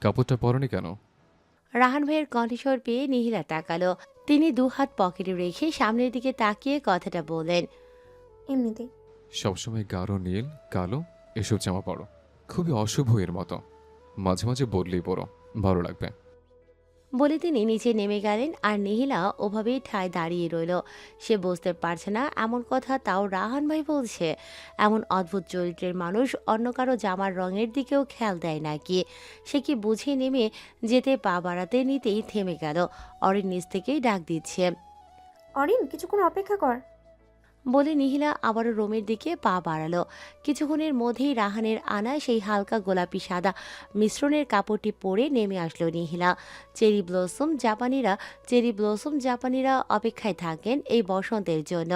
কাপড়টা পরনি কেন? রাহান ভাইয়ের কণ্ঠস্বর পেয়ে নিহিলা তাকালো। তিনি দুহাত পকেটে রেখে সামনের দিকে তাকিয়ে কথাটা বললেন। এমনিতেই। সবসময় গাঢ় নীল, কালো এসব জামা পরো। খুবই অশুভ এর মতো। মাঝে মাঝে বদলেই পরো, ভালো লাগবে। বলে তিনি নিচে নেমে গেলেন আর নিহিলা ওভাবেই ঠায় দাঁড়িয়ে রইল। সে বুঝতে পারছে না এমন কথা তাও রাহান ভাই বলছে। এমন অদ্ভুত চরিত্রের মানুষ অন্য কারো জামার রঙের দিকেও খেয়াল দেয় নাকি? সে কি বুঝে নেমে যেতে পা বাড়াতে নিতেই থেমে গেল। অরিন নিচ থেকেই ডাক দিচ্ছে অরিন, কিছুক্ষণ অপেক্ষা কর। বলে নিহিলা আবারও রোমের দিকে পা বাড়ালো। কিছুক্ষণের মধ্যেই রাহানের আনা সেই হালকা গোলাপি সাদা মিশ্রণের কাপড়টি পরে নেমে আসলো নিহিলা। চেরি ব্লসম জাপানিরা অপেক্ষায় থাকেন এই বসন্তের জন্য,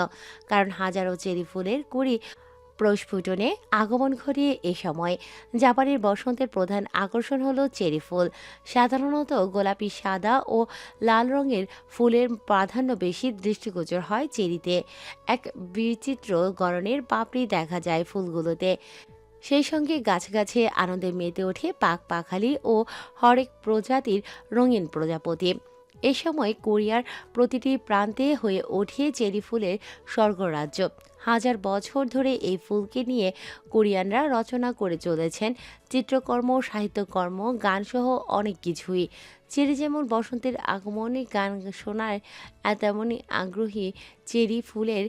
কারণ হাজারো চেরি ফুলের কুড়ি প্রস্ফুটনে আগমন ঘটিয়ে এ সময়। জাপানের বসন্তের প্রধান আকর্ষণ হলো চেরি ফুল। সাধারণত গোলাপি, সাদা ও লাল রঙের ফুলের প্রাধান্য বেশি দৃষ্টিগোচর হয় চেরিতে। এক বিচিত্র গড়নের পাপড়ি দেখা যায় ফুলগুলোতে। সেই সঙ্গে গাছে গাছে আনন্দে মেতে ওঠে পাখ পাখালি ও হরেক প্রজাতির রঙিন প্রজাপতি। এ সময় কোরিয়ার প্রতিটি প্রান্তে হয়ে ওঠে চেরি ফুলের স্বর্গরাজ্য। হাজার বছর ধরে এই ফুলকে নিয়ে কোরিয়ানরা রচনা করে চলেছেন চিত্রকর্ম, সাহিত্যকর্ম, গানসহ অনেক কিছুই। চেরি যেমন বসন্তের আগমনে গান শোনার তেমনই আগ্রহী চেরি ফুলের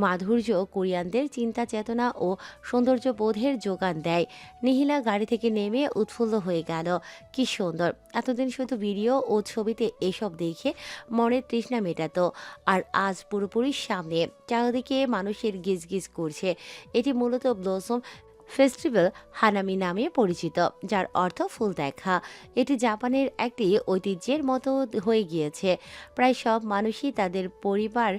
মাধুর্য কোরিয়ানদের চিন্তা চেতনা ও সৌন্দর্য বোধের যোগান দেয়। নিহিলা গাড়ি থেকে নেমে উৎফুল্ল হয়ে গেল। কি সুন্দর! এতদিন শুধু ভিডিও ও ছবিতে এসব দেখে মনের তৃষ্ণা মেটাতো, আর আজ পুরোপুরি সামনে। চারিদিকে মানুষের গিজগিজ করছে। এটি মূলত ব্লসম ফেস্টিভ্যাল হানামি নামে পরিচিত, যার অর্থ ফুল দেখা। এটি জাপানের একটি ঐতিহ্যের মতো হয়ে গিয়েছে। প্রায় সব মানুষই তাদের পরিবার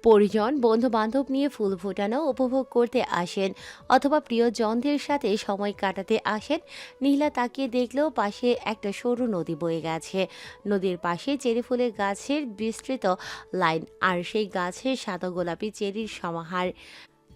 পরিজন, বন্ধু বান্ধব নিয়ে ফুল ফোটানো উপভোগ করতে আসেন, অথবা প্রিয়জনদের সাথে সময় কাটাতে আসেন। নীলা তাকিয়ে দেখলেও পাশে একটা সরু নদী বয়ে গেছে। নদীর পাশে চেরি ফুলের গাছের বিস্তৃত লাইন, আর সেই গাছের সাদা গোলাপি চেরির সমাহার।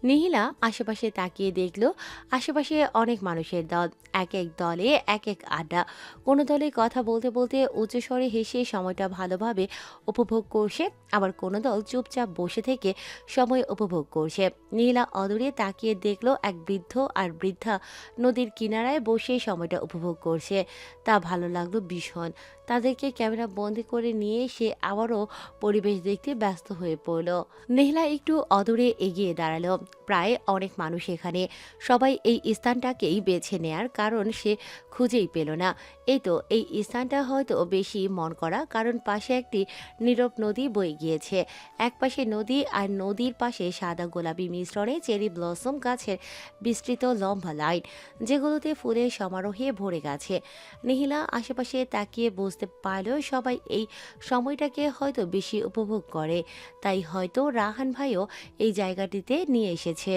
নিহিলা আশেপাশে তাকিয়ে দেখল আশেপাশে অনেক মানুষের দল। এক এক দলে এক এক আড্ডা। কোনো দলে কথা বলতে বলতে উচ্চস্বরে হেসে সময়টা ভালোভাবে উপভোগ করছে, আবার কোনো দল চুপচাপ বসে থেকে সময় উপভোগ করছে। নীলা অদূরে তাকিয়ে দেখল এক বৃদ্ধ আর বৃদ্ধা নদীর কিনারায় বসে সময়টা উপভোগ করছে। তা ভালো লাগলো ভীষণ। তাদেরকে ক্যামেরা বন্দি করে নিয়ে সে আবারও পরিবেশ দেখতে ব্যস্ত হয়ে পড়ল। নেহলা একটু অদূরে এগিয়ে দাঁড়ালো। প্রায় অনেক মানুষ এখানে। সবাই এই স্থানটাকেই বেছে নেয়ার কারণ সে খুঁজেই পেল না। এই তো এই স্থানটা হয়তো বেশি মন করা, কারণ পাশে একটি নীরব নদী বয়ে গিয়েছে। এক পাশে নদী আর নদীর পাশে সাদা গোলাপি মিশ্রণে চেরি ব্লসম গাছের বিস্তৃত লম্বা লাইন, যেগুলোতে ফুলের সমারোহে ভরে গেছে। নিহিলা আশেপাশে তাকিয়ে বুঝতে পারল সবাই এই সময়টাকে হয়তো বেশি উপভোগ করে। তাই হয়তো রাহান ভাইও এই জায়গাটিতে নিয়ে এসেছে।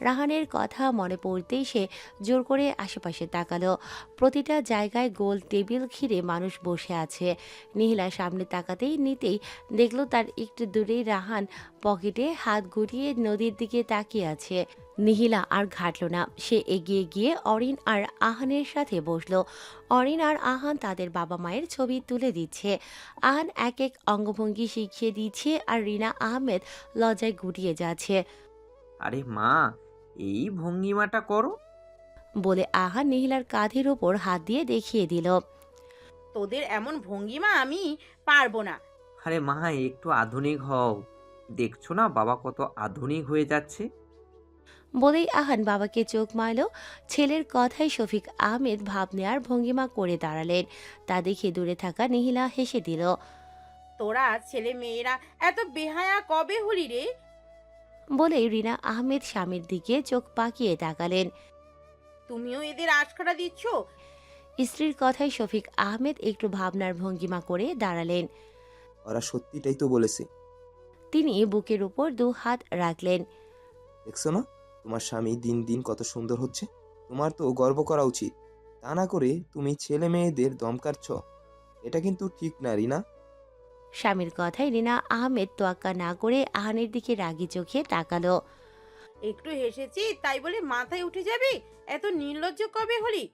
রাহানের কথা মনে পড়তেই সে জোর করে আশেপাশে তাকালো। প্রতিটা জায়গায় গোল টেবিল ঘিরে মানুষ বসে আছে। নিহিলা সামনে তাকাতেই নিতেই দেখলো তার একটু দূরেই রাহান পকেটে হাত গুটিয়ে নদীর দিকে তাকিয়ে আছে। নিহিলা আর ঘাটল না। সে এগিয়ে গিয়ে অরিন আর আহানের সাথে বসলো। অরিন আর আহান তাদের বাবা মায়ের ছবি তুলে দিচ্ছে। আহান এক এক অঙ্গভঙ্গি শিখিয়ে দিচ্ছে, আর রিনা আহমেদ লজ্জায় গুটিয়ে যাচ্ছে। আরে মা, এই ভঙ্গিমাটা করো। বলে আহান নিহিলার কাঁধের ওপর হাত দিয়ে দেখিয়ে দিল। তোদের এমন ভঙ্গিমা আমি পারবো না। আরে মা, একটু আধুনিক হও। দেখছো না বাবা কত আধুনিক হয়ে যাচ্ছে। বলেই আহান বাবাকে চোখ মারল। ছেলের কথায় শফিক আহমেদ ভাব নেয়ার ভঙ্গিমা করে দাঁড়ালেন। তা দেখে দূরে থাকা নিহিলা হেসে দিল। তোরা ছেলে মেয়েরা এত বেহায়া কবে হলি রে? বলেই রিনা আহমেদ স্বামীর দিকে চোখ পাকিয়ে তাকালেন। তুমিও এদের আশকারা দিচ্ছ? স্ত্রীর কথায় শফিক আহমেদ একটু ভাবনার ভঙ্গিমা করে দাঁড়ালেন। ওরা সত্যিটাই তো বলেছে। তিনি বুকের উপর দু হাত রাখলেন। দেখছো না, তোমার স্বামী দিন দিন কত সুন্দর হচ্ছে। তোমার তো গর্ব করা উচিত। তা না করে তুমি ছেলে মেয়েদের দমকাচ্ছ। এটা কিন্তু ঠিক না, রিনা। স্বামীর কথায় রিনা আহমেদ তোয়াক্কা না করে আহানের দিকে রাগী চোখে তাকালো। একটু হেসেছি তাই বলে মাথায় উঠে যাবি? এত নির্লজ্জ কবে হলি?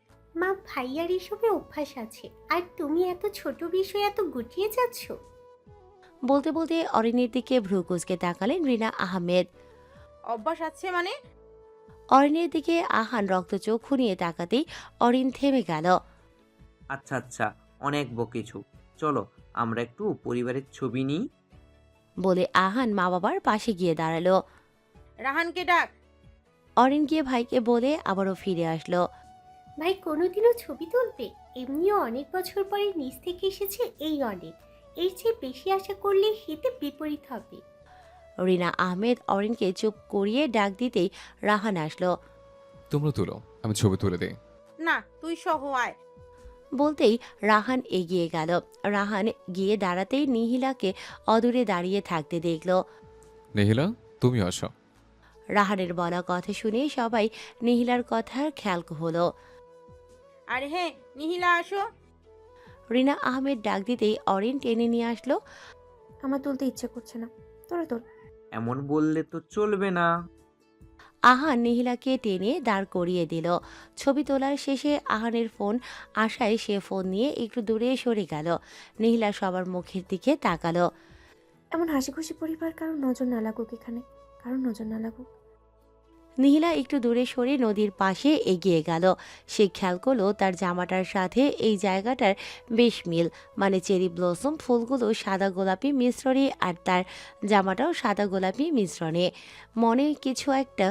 মা ভাইয়ার এসবে অভ্যাস আছে, আর তুমি এত ছোট বিষয়ে এত গুটিয়ে যাচ্ছ। বলতে বলতে অরিনের দিকে ভ্রু কুঁচকে তাকালেন রিনা আহমেদ। অভ্যাস আছে মানে? অরিনের দিকে আহান রক্তচক্ষু নিয়ে তাকাতেই অরিন থেমে গেল। আচ্ছা আচ্ছা, অনেক বকেছো, চলো আমরা একটু পরিবারের ছবি নিই। বলে আহান মা বাবার পাশে গিয়ে দাঁড়ালো। রাহানকে ডাক। অরিন গিয়ে ভাইকে বলে আবারও ফিরে আসলো। ভাই কোনোদিনও ছবি তুলবে? এমনিও অনেক বছর পরে নিচ থেকে এসেছে এই অনেক, এর চেয়ে বেশি আশা করলে হিতে বিপরীত হবে। রিনা আহমেদ অরিনকে চুপ করিয়ে ডাক দিতেই রাহান আসলো। তোমরা তুলো, আমি ছবি তুলে দিই। না, তুই সহ আয়। বলতেই রাহান এগিয়ে গেল। রাহান গিয়ে দাঁড়াতেই নিহিলাকে অদূরে দাঁড়িয়ে থাকতে দেখল। নেহিলা, তুমি আসো। রাহানের বলা কথা শুনে সবাই নিহিলার কথার খেয়াল হলো। আরে হ্যাঁ, নিহিলা আসো। রিনা আহমেদ ডাক দিতেই অরিন টেনে নিয়ে আসলো। আমার তুলতে ইচ্ছে করছে না, তোরা তোল। এমন বললে তো চলবে না। আহান নিহিলাকে টেনে দাঁড় করিয়ে দিল। ছবি তোলার শেষে আহানের ফোন আসায় সে ফোন নিয়ে একটু দূরে সরে গেল। নিহিলা সবার মুখের দিকে তাকালো। এমন হাসি খুশি পরিবার কারোর নজর না লাগুক এখানে, কারোর নজর না লাগুক। নিহিলা একটু দূরে সরে নদীর পাশে এগিয়ে গেল। সে খেয়াল করলো তার জামাটার সাথে এই জায়গাটার বেশ মিল, মানে চেরি ব্লসম ফুলগুলো সাদা গোলাপি মিশ্রণে আর তার জামাটাও সাদা গোলাপি মিশ্রণে। মনে কিছু একটা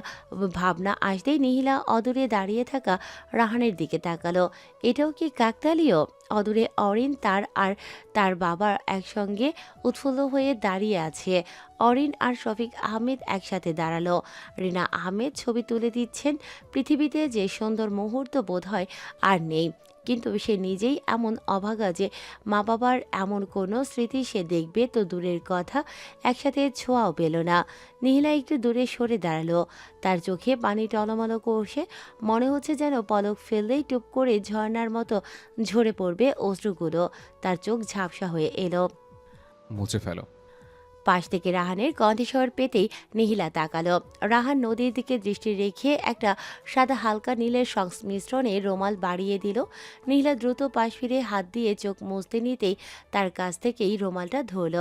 ভাবনা আসতেই নিহিলা অদূরে দাঁড়িয়ে থাকা রাহানের দিকে তাকালো। এটাও কি কাকতালীয়? অদূরে অরিন তার আর তার বাবার একসঙ্গে উৎফুল্ল হয়ে দাঁড়িয়ে আছে। অরিন আর শফিক আহমেদ একসাথে দাঁড়ালো। রিনা আহমেদ ছবি তুলে দিচ্ছেন। পৃথিবীতে যে সুন্দর মুহূর্ত বোধহয় আর নেই, কিন্তু সে নিজেই এমন অভাগা যে মা বাবার এমন কোনো স্মৃতি সে দেখবে তো দূরের কথা, একসাথে ছোঁয়াও পেল না। নিহিলা একটু দূরে সরে দাঁড়ালো। তার চোখে পানি টলমলো করছে। মনে হচ্ছে যেন পলক ফেললেই টুপ করে ঝর্ণার মতো ঝরে পড়বে অশ্রুগুলো। তার চোখ ঝাপসা হয়ে এলো। মুছে ফেলো। পাশ থেকে রাহানের কণ্ঠস্বর পেতেই নিহিলা তাকালো। রাহান নদীর দিকে দৃষ্টি রেখে একটা সাদা হালকা নীলের সংমিশ্রণে রুমাল বাড়িয়ে দিল। নিহিলা দ্রুত পাশ ফিরে হাত দিয়ে চোখ মুছতে নিতেই তার কাছ থেকেই রুমালটা ধরল।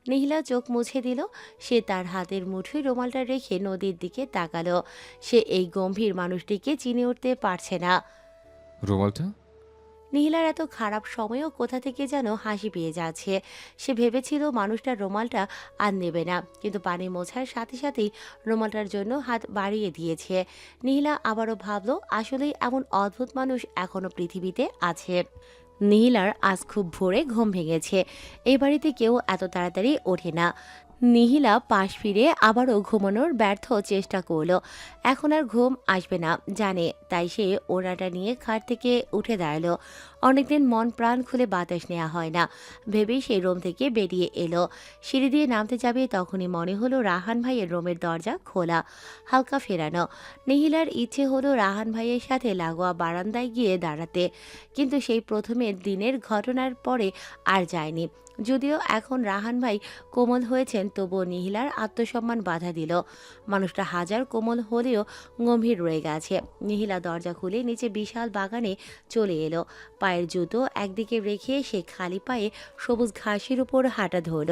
নিহিলা চোখ মুছে দিল। সে তার হাতের মুঠোয় রুমালটা রেখে নদীর দিকে তাকালো। সে এই গম্ভীর মানুষটিকে চিনে উঠতে পারছে না। রুমালটা? নিহিলার এত খারাপ সময়ও কোথা থেকে যেন হাসি পেয়ে যাচ্ছে। সে ভেবেছিল মানুষটার রুমালটা আর নেবে না, কিন্তু পানি মোছার সাথে সাথেই রুমালটার জন্য হাত বাড়িয়ে দিয়েছে। নিহিলা আবারও ভাবলো আসলেই এমন অদ্ভুত মানুষ এখনো পৃথিবীতে আছে। নিহিলার আজ খুব ভোরে ঘুম ভেঙেছে। এই বাড়িতে কেউ এত তাড়াতাড়ি ওঠে না। নিহিলা পাশ ফিরে আবারও ঘুমানোর ব্যর্থ চেষ্টা করলো। এখন আর ঘুম আসবে না জানে, তাই সে ওড়নাটা নিয়ে খাট থেকে উঠে দাঁড়ালো। অনেকদিন মন প্রাণ খুলে বাতাস নেওয়া হয় না ভেবেই সেই রুম থেকে বেরিয়ে এলো। সিঁড়ি দিয়ে নামতে যাবে তখনই মনে হলো রাহান ভাইয়ের রুমের দরজা খোলা, হালকা ফেরানো। নিহিলার ইচ্ছে হলো রাহান ভাইয়ের সাথে লাগোয়া বারান্দায় গিয়ে দাঁড়াতে, কিন্তু সেই প্রথমের দিনের ঘটনার পরে আর যায়নি। যদিও এখন রাহান ভাই কোমল হয়েছেন, তবুও নিহিলার আত্মসম্মান বাধা দিল। মানুষটা হাজার কোমল হলেও গম্ভীর রয়ে গেছে। নিহিলা দরজা খুলে নিচে বিশাল বাগানে চলে এলো। পায়ের জুতো একদিকে রেখে সে খালি পায়ে সবুজ ঘাসের উপর হাঁটা ধরল।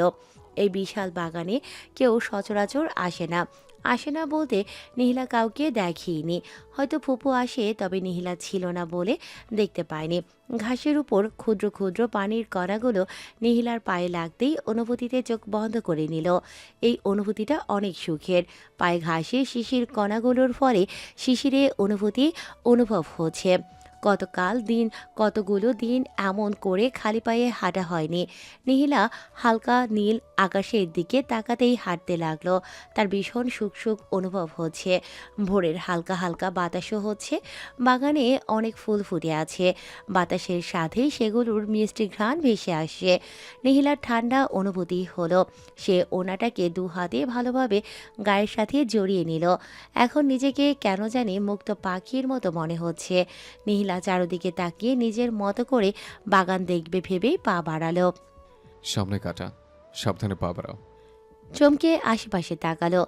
এই বিশাল বাগানে কেউ সচরাচর আসে না বলতে নিহিলা কাউকে দেখিনি। হয়তো ফুপু আসে, তবে নিহিলা ছিল না বলে দেখতে পায়নি। ঘাসের উপর ক্ষুদ্র ক্ষুদ্র পানির কণাগুলো নিহিলার পায়ে লাগতেই অনুভূতিতে চোখ বন্ধ করে নিল। এই অনুভূতিটা অনেক সুখের। পায়ে ঘাসে শিশির কণাগুলোর ফলে শিশিরে অনুভব হচ্ছে। কতগুলো দিন এমন করে খালি পায়ে হাঁটা হয়নি। নিহিলা হালকা নীল আকাশের দিকে তাকাতেই হাঁটতে লাগলো। তার ভীষণ সুখ সুখ অনুভব হচ্ছে। ভোরের হালকা হালকা বাতাসও হচ্ছে। বাগানে অনেক ফুল ফুটে আছে। বাতাসের সাথেই সেগুলোর মিষ্টি ঘ্রাণ ভেসে আসছে। নিহিলার ঠান্ডা অনুভূতি হলো। সে ওনাটাকে দু হাতে ভালোভাবে গায়ের সাথে জড়িয়ে নিল। এখন নিজেকে কেন জানি মুক্ত পাখির মতো মনে হচ্ছে। নিহিলা চারদিকে তাকিয়ে নিজের মতো করে বাগান দেখবে ভেবেই পা বাড়ালো। সামনে কাটা, সাবধানে পা বাড়াও। চমকে আশেপাশে তাকালো।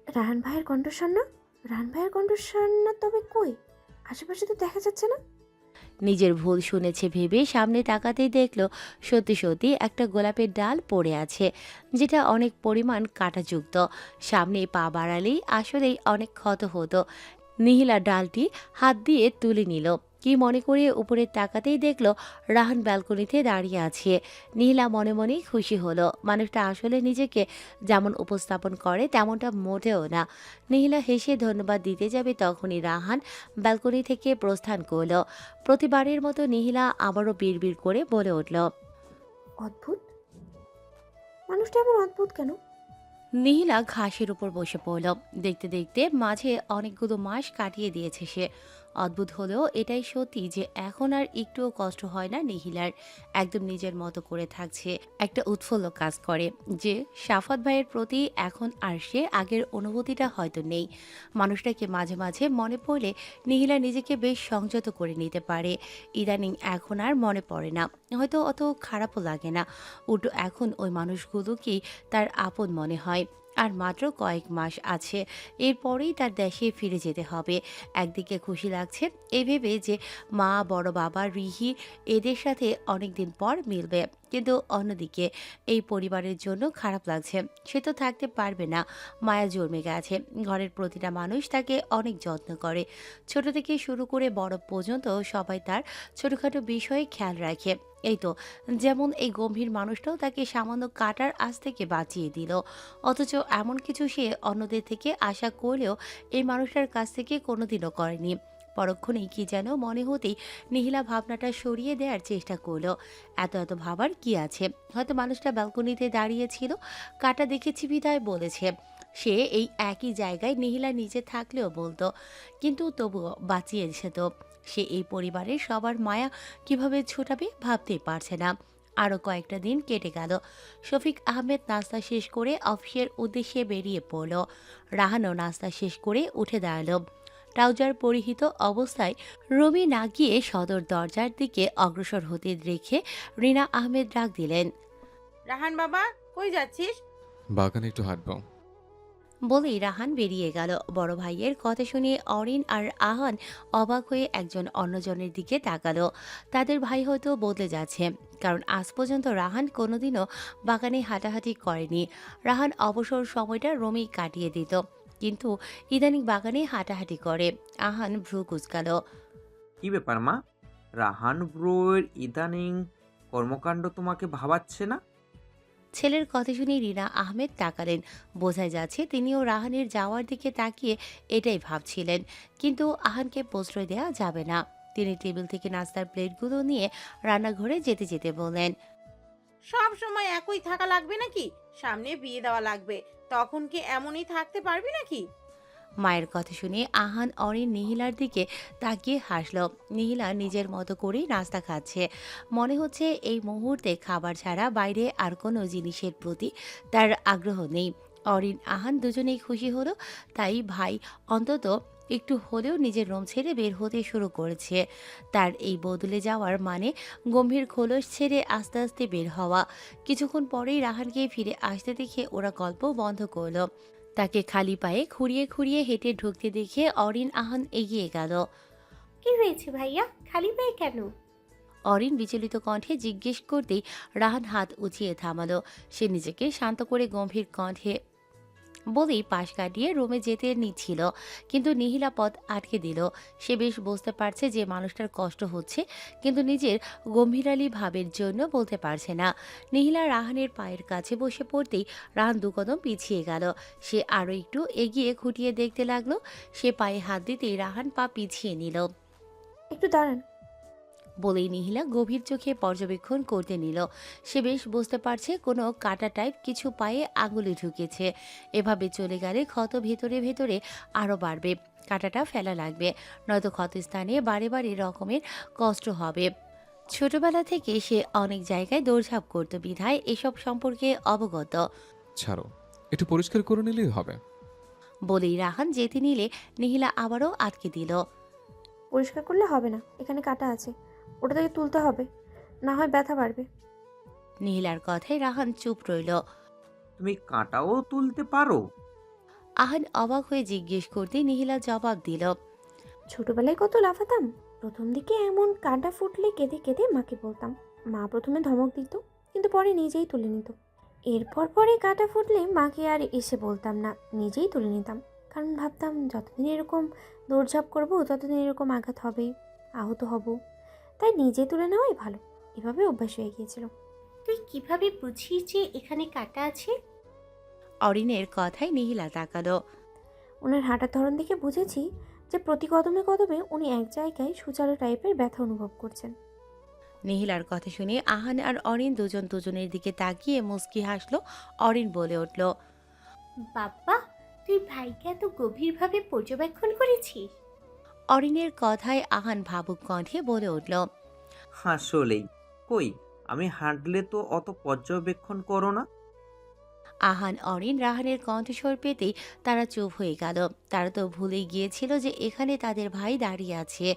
রাহান ভাইয়ের কণ্ঠস্বর না, রাহান ভাইয়ের কণ্ঠস্বর না, তবে কই? আশেপাশে তো দেখা যাচ্ছে না। নিজের ভুল শুনেছে ভেবে সামনে তাকাতেই দেখল সত্যি সত্যি একটা গোলাপের ডাল পড়ে আছে, যেটা অনেক পরিমাণ কাঁটাযুক্ত। সামনে পা বাড়ালেই আসলেই অনেক ক্ষত হতো। নিহিলা ডালটি হাত দিয়ে তুলে নিল, কি মনে করে উপরে তাকাতেই দেখলো রাহান ব্যালকনিতে দাঁড়িয়ে আছে। নিহিলা মনে মনেই খুশি হলো, মানুষটা আসলে নিজেকে যেমন উপস্থাপন করে তেমনটা মোটেও না। নিহিলা হেসে ধন্যবাদ দিতে যাবে তখনই রাহান ব্যালকনি থেকে প্রস্থান করলো। প্রতিবারের মতো নিহিলা আবারও বিড়বিড় করে বলে উঠল, অদ্ভুত, মানুষটা এমন অদ্ভুত কেন? নিহিলা ঘাসের উপর বসে পড়ল। দেখতে দেখতে মাঝে অনেকগুলো মাস কাটিয়ে দিয়েছে সে। অদ্ভুত হলেও এটাই সত্যি যে এখন আর একটুও কষ্ট হয় না নিহিলার। একদম নিজের মতো করে থাকছে। একটা উৎফুল্ল কাজ করে যে সাফাত ভাইয়ের প্রতি এখন আর সে আগের অনুভূতিটা হয়তো নেই। মানুষটাকে মাঝে মাঝে মনে পড়লে নিহিলা নিজেকে বেশ সংযত করে নিতে পারে। ইদানিং এখন আর মনে পড়ে না, হয়তো অত খারাপও লাগে না। উল্টো এখন ওই মানুষগুলোকেই তার আপন মনে হয়। আর মাত্র কয়েক মাস আছে, এরপরেই তার দেশে ফিরে যেতে হবে। একদিকে খুশি লাগছে এই ভেবে যে মা, বড় বাবা, রিহি এদের সাথে অনেকদিন পর মিলবে, কিন্তু অন্যদিকে এই পরিবারের জন্য খারাপ লাগছে। সে তো থাকতে পারবে না, মায়া জন্মে গেছে। ঘরের প্রতিটা মানুষ তাকে অনেক যত্ন করে, ছোট থেকে শুরু করে বড় পর্যন্ত সবাই তার ছোটখাটো বিষয়ে খেয়াল রাখে। এই তো, যেমন এই গম্ভীর মানুষটাও তাকে সামান্য কাটার আঁচ থেকে বাঁচিয়ে দিল। অথচ এমন কিছু সে অন্যদের থেকে আশা করলেও এই মানুষটার কাছ থেকে কোনোদিনও করেনি। পরক্ষণেই কি যেন মনে হতেই নিহিলা ভাবনাটা সরিয়ে দেওয়ার চেষ্টা করলো। এত এত ভাবার কি আছে, হয়তো মানুষটা ব্যালকনিতে দাঁড়িয়েছিল, কাটা দেখেছি বিধায় বলেছে। সে এই একই জায়গায় নিহিলা নিচে থাকলেও বলতো, কিন্তু তবুও বাঁচিয়েছে তো। সে এই পরিবারের সবার মায়া কিভাবে ছোটাবে ভাবতেই পারছে না। আরও কয়েকটা দিন কেটে গেল। শফিক আহমেদ নাস্তা শেষ করে অফিসের উদ্দেশ্যে বেরিয়ে পড়ল। রাহানও নাস্তা শেষ করে উঠে দাঁড়ালো। ট্রাউজার পরিহিত অবস্থায় রুমে না গিয়ে সদর দরজার দিকে অগ্রসর হতে রেখে রিনা আহমেদ ডাক দিলেন। রাহান বাবা, কই যাচ্ছিস? বাগানে একটু হাঁটবো। বলেই রাহান বেরিয়ে গেল। বড় ভাইয়ের কথা শুনে অরিন আর আহান অবাক হয়ে একজন অন্যজনের দিকে তাকালো। তাদের ভাই হয়তো বদলে যাচ্ছে, কারণ আজ পর্যন্ত রাহান কোনোদিনও বাগানে হাঁটাহাঁটি করেনি। রাহান অবসর সময়টা রোমেই কাটিয়ে দিত, কিন্তু ইদানিং বাগানে হাঁটাহাঁটি করে। আহান ভ্রু কুচকালো। কি ব্যাপার মা? রাহান ব্রোয়ের ইদানিং কর্মকাণ্ড তোমাকে ভাবাচ্ছে না? ছেলের কথা শুনে রিনা আহমেদ তাকালেন। বোঝাই যাচ্ছে তিনিও রাহানের যাওয়ার দিকে তাকিয়ে এটাই ভাবছিলেন, কিন্তু আহানকে প্রশ্রয় দেওয়া যাবে না। তিনি টেবিল থেকে নাস্তার প্লেটগুলো নিয়ে রান্নাঘরে যেতে যেতে বললেন, সব সময় একই থাকা লাগবে নাকি? সামনে বিয়ে দেওয়া লাগবে, তখন কি এমনই থাকতে পারবি নাকি? মায়ের কথা শুনে আহান অরিন নিহিলার দিকে তাকিয়ে হাসল। নিহিলা নিজের মতো করেই নাস্তা খাচ্ছে। মনে হচ্ছে এই মুহূর্তে খাবার ছাড়া বাইরে আর কোনো জিনিসের প্রতি তার আগ্রহ নেই। অরিন আহান দুজনেই খুশি হলো, তাই ভাই অন্তত একটু হলেও নিজের রুম ছেড়ে বের হতে শুরু করেছে। তার এই বদলে যাওয়ার মানে গম্ভীর খোলস ছেড়ে আস্তে আস্তে বের হওয়া। কিছুক্ষণ পরেই রাহানকে ফিরে আসতে দেখে ওরা গল্প বন্ধ করলো। তাকে খালি পায়ে খুঁড়িয়ে খুঁড়িয়ে হেঁটে ঢুকতে দেখে অরিন আহান এগিয়ে গেল। কি হয়েছে ভাইয়া, খালি পায়ে কেন? অরিন বিচলিত কণ্ঠে জিজ্ঞেস করতেই রাহান হাত উঁচিয়ে থামালো। সে নিজেকে শান্ত করে গম্ভীর কণ্ঠে বলেই পাশ কাটিয়ে রুমে যেতে নিচ্ছিল, কিন্তু নিহিলা পথ আটকে দিল। সে বেশ বুঝতে পারছে যে মানুষটার কষ্ট হচ্ছে, কিন্তু নিজের গম্ভীরালী ভাবের জন্য বলতে পারছে না। নিহিলা রাহানের পায়ের কাছে বসে পড়তেই রাহান দুকদম পিছিয়ে গেল। সে আরও একটু এগিয়ে খুঁটিয়ে দেখতে লাগলো। সে পায়ে হাত দিতেই রাহান পা পিছিয়ে নিল। একটু দাঁড়ান। বলেই নিহিলা গভীর চোখে পর্যবেক্ষণ করতে নিল। সে বেশ বুঝতে পারছে কোনো কাটা টাইপ কিছু পায়ে আঙুলে ঢুকেছে। এভাবে চলে গেলে ক্ষত ভেতরে ভেতরে আরও বাড়বে, কাটাটা ফেলা লাগবে, নয়তো ক্ষতস্থানে বারে বারে রকমের কষ্ট হবে। ছোটবেলা থেকে সে অনেক জায়গায় দৌড়ঝাঁপ করত বিধায় এসব সম্পর্কে অবগত। ছাড়ো, একটু পরিষ্কার করে নিলেই হবে। বলেই রাহান যেতে নিলে নিহিলা আবারও আটকে দিল। পরিষ্কার করলে হবে না, এখানে কাটা আছে, ওটা থেকে তুলতে হবে, না হয় ব্যথা বাড়বে। নিহিলার কথায় রাহান চুপ রইল। তুমি কাঁটাও তুলতে পারো? আহান অবাক হয়ে জিজ্ঞেস করতে নিহিলা জবাব দিল, ছোটবেলায় কত লাফাতাম। প্রথম দিকে এমন কাঁটা ফুটলে কেঁদে কেঁদে মাকে বলতাম। মা প্রথমে ধমক দিত, কিন্তু পরে নিজেই তুলে নিত। এরপর পরে কাঁটা ফুটলে মাকে আর এসে বলতাম না, নিজেই তুলে নিতাম। কারণ ভাবতাম যতদিন এরকম দৌড়ঝাঁপ করবো ততদিন এরকম আঘাত হবেই, আহত হব। তাই নিজে তুলে নেওয়াই ভালো। এভাবে অভ্যাস হয়ে গিয়েছিল। তুই কিভাবে বুঝিস যে এখানে কাটা আছে? অরিনের কথায় নিহিলা তাকালো। ওনার হাঁটার ধরন দেখে বুঝেছি যে প্রতি কদমে কদমে উনি এক জায়গায় সুচালো টাইপের ব্যথা অনুভব করছেন। নিহিলার কথা শুনে আহান আর অরিন দুজন দুজনের দিকে তাকিয়ে মুচকি হাসলো। অরিন বলে উঠল, বাবা, তুই ভাইকে এত গভীরভাবে পর্যবেক্ষণ করেছিস? অরিনের কথায় আহান ভাবুক কণ্ঠে বলে উঠল, আসলেই, কই আমি হাঁটলে তো অত পর্যবেক্ষণ করো না। আহান অরিন রাহানের কণ্ঠস্বর পেতেই তারা চুপ হয়ে গেল। তারা তো ভুলেই গিয়েছিল যে এখানে তাদের ভাই দাঁড়িয়ে আছে।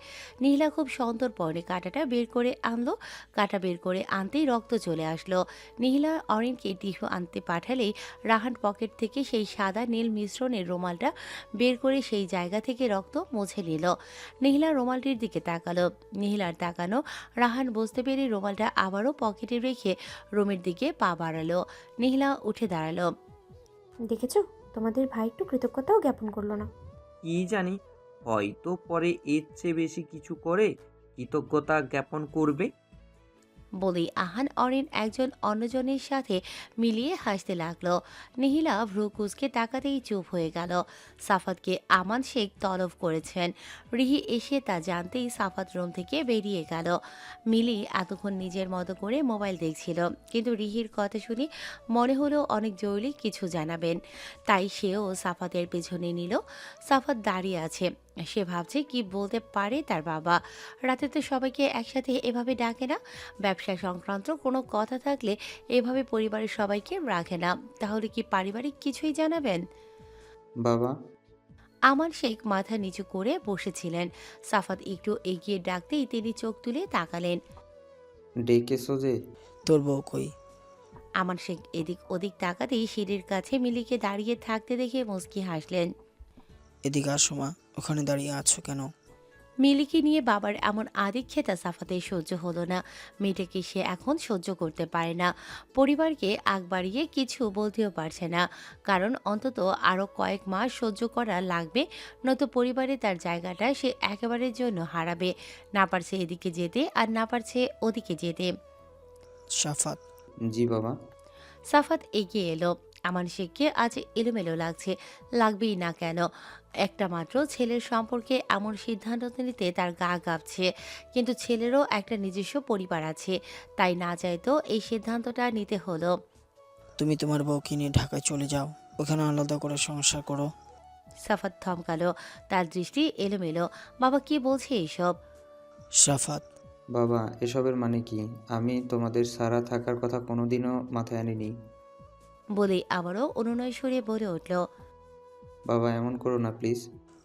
নীলা খুব সন্তর্পণে কাঁটাটা বের করে আনলো। কাঁটা বের করে আনতেই রক্ত চলে আসলো। নীলা অরিনকে টিস্যু আনতে পাঠালেই রাহান পকেট থেকে সেই সাদা নীল মিশ্রণের রুমালটা বের করে সেই জায়গা থেকে রক্ত মুছে নিল। নীলা রুমালটির দিকে তাকালো। নীলার তাকানো রাহান বুঝতে পেরে রুমালটা আবারও পকেটে রেখে রুমের দিকে পা বাড়ালো। নীলা উঠে দাঁড়ালো। দেখেছো, তোমাদের ভাই একটু কৃতজ্ঞতাও জ্ঞাপন করলো না। কি জানি, হয়তো পরে এর চেয়ে বেশি কিছু করে কৃতজ্ঞতা জ্ঞাপন করবে। বলেই আহান অরিন একজন অন্যজনের সাথে মিলিয়ে হাসতে লাগলো। নিহিলা ভ্রু কুচকে তাকাতেই চুপ হয়ে গেল। সাফাতকে আমান শেখ তলব করেছেন। রিহি এসে তা জানতেই সাফাত রুম থেকে বেরিয়ে গেল। মিলি এতক্ষণ নিজের মতো করে মোবাইল দেখছিল, কিন্তু রিহির কথা শুনে মনে হলো অনেক জরুরি কিছু জানাবেন। তাই সেও সাফাতের পেছনে নিল। সাফাত দাঁড়িয়ে আছে। সে ভাবছে কি বলতে পারে তার বাবা। রাতে তো সবাইকে একসাথে এভাবে ডাকে না। ব্যবসা সংক্রান্ত কোনো কথা থাকলে এভাবে পরিবারের সবাইকে রাখে না। তাহলে কি পারিবারিক কিছুই জানাবেন? বাবা, আমান শেখ মাথা নিচু করে বসেছিলেন। সাফাত একটু এগিয়ে ডাকতেই তিনি চোখ তুলে তাকালেন। ডেকেছো যে? তোর বউ কই? আমান শেখ এদিক ওদিক তাকাতেই সিঁড়ির কাছে মিলিকে দাঁড়িয়ে থাকতে দেখে মুচকি হাসলেন। এদিকে আসো মা, ওখানে দাঁড়িয়ে আছো কেন? মিলিকে নিয়ে বাবার এমন আদিক্ষেতা সাফাতের সহ্য হলো না। মেয়েটাকে সে এখন সহ্য করতে পারে না। পরিবারকে আগ বাড়িয়ে কিছু বলতেও পারছে না, কারণ অন্তত আরও কয়েক মাস সহ্য করা লাগবে। নয়তো পরিবারে তার জায়গাটা সে একেবারের জন্য হারাবে। না পারছে এদিকে যেতে আর না পারছে ওদিকে যেতে। সাফাত, জি বাবা। সাফাত এগিয়ে এলো। আমান শেখকে আজ এলোমেলো লাগছে। লাগবেই না কেন? একটা মাত্র ছেলের সম্পর্কে এমন সিদ্ধান্ত নিতে তার গা কাঁপছে। কিন্তু ছেলেরও একটা নিজস্ব পরিবার আছে, তাই না চাইতো এই সিদ্ধান্তটা নিতে হলো। তুমি তোমার বউকে নিয়ে ঢাকায় চলে যাও, ওখানে আলাদা করে সংসার করো। সাফাত থমকালো। তার দৃষ্টি এলোমেলো। বাবা কি বলছে এইসব? সাফাত, বাবা, এসবের মানে কি? আমি তোমাদের সারা থাকার কথা কোনোদিনও মাথায় আনিনি। বলেই আবারও অনুনয় সুরে বলে উঠল, বাবা, এমন করো না প্লিজ।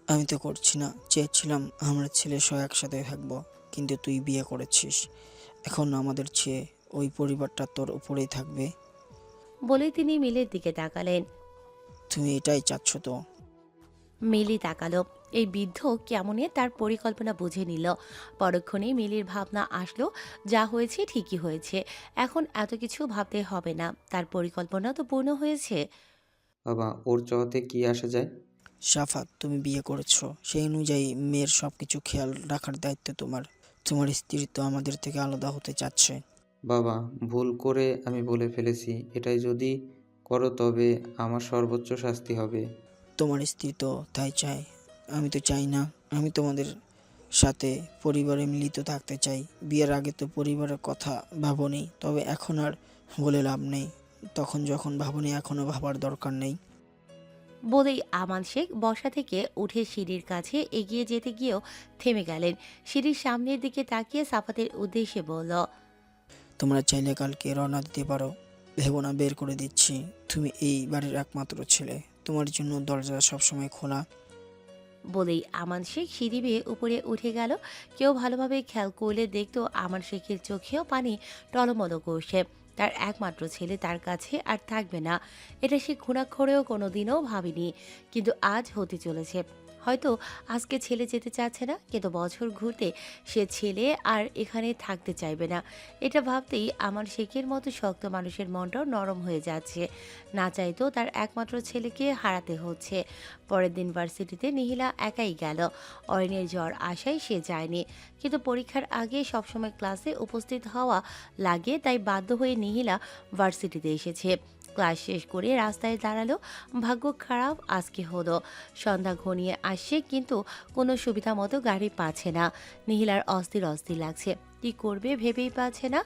আমি তো করছি না। চেয়েছিলাম আমরা ছেলে সহ একসাথে থাকবো, কিন্তু তুই বিয়ে করেছিস। এখন আমাদের চেয়ে ওই পরিবারটা তোর উপরেই থাকবে। বলেই তিনি মিলের দিকে তাকালেন। তুমি এটাই চাচ্ছ তো? মিলি তাকালো। এই বৃদ্ধ কেমনে তার পরিকল্পনা বুঝে নিল। পরক্ষণেই মিলির ভাবনা আসলো, যা হয়েছে ঠিকই হয়েছে। এখন এত কিছু ভাবতে হবে না, তার পরিকল্পনা তো পূর্ণ হয়েছে। বাবা, ওর চাওয়াতে কি আসা যায়? সাফাত, তুমি বিয়ে করেছো, সেই অনুযায়ী মেয়ের সব কিছু খেয়াল রাখার দায়িত্ব তোমার। তোমার স্ত্রী তো আমাদের থেকে আলাদা হতে চাচ্ছে। বাবা, ভুল করে আমি বলে ফেলেছি। এটাই যদি করো তবে আমার সর্বোচ্চ শাস্তি হবে। তোমার স্ত্রী তো তাই চায়। আমি তো চাই না। আমি তোমাদের সাথে পরিবারে মিলিত থাকতে চাই। বিয়ের আগে তো পরিবারের কথা ভাবনি, তবে এখন আর বলে লাভ নেই। তখন যখন ভাবনি, এখনও ভাবার দরকার নেই। বলেই আমান শেখ বসা থেকে উঠে সিঁড়ির কাছে এগিয়ে যেতে গিয়েও থেমে গেলেন। সিঁড়ির সামনের দিকে তাকিয়ে সাফাতের উদ্দেশ্যে বলল, তোমরা চাইলে কালকে রওনা দিতে পারো। ভেবো না বের করে দিচ্ছি। তুমি এই বাড়ির একমাত্র ছেলে, তোমার জন্য দরজা সবসময় খোলা। বলেই আমান শেখ সিঁড়ি বেয়ে উপরে উঠে গেল। কেউ ভালোভাবে খেয়াল করলে দেখতো আমান শেখের চোখেও পানি টলমল করছে। তার একমাত্র ছেলে তার কাছে আর থাকবে না, এটা সে ঘুণাক্ষরেও কোনোদিনও ভাবেনি। কিন্তু আজ হতে চলেছে। হয়তো আজকে ছেলে যেতে চাচ্ছে না, কিন্তু বছর ঘুরতে সে ছেলে আর এখানে থাকতে চাইবে না। এটা ভাবতেই আমার শেখের মতো শক্ত মানুষের মনটাও নরম হয়ে যাচ্ছে। না চাইতেও তার একমাত্র ছেলেকে হারাতে হচ্ছে। পরের দিন ভার্সিটিতে নিহিলা একাই গেল। অরিনের জ্বর আসায় সে যায়নি, কিন্তু পরীক্ষার আগে সবসময় ক্লাসে উপস্থিত হওয়া লাগে, তাই বাধ্য হয়ে নিহিলা ভার্সিটিতে এসেছে। ক্লাস শেষ করে রাস্তায় দাঁড়ালো। ভাগ্য খারাপ আজকে হলো। সন্ধ্যা ঘনিয়ে আসছে, কিন্তু কোনো সুবিধা মতো গাড়ি পাচ্ছে না। নিহিলার অস্থির অস্থির লাগছে, কি করবে ভেবেই পাচ্ছে না।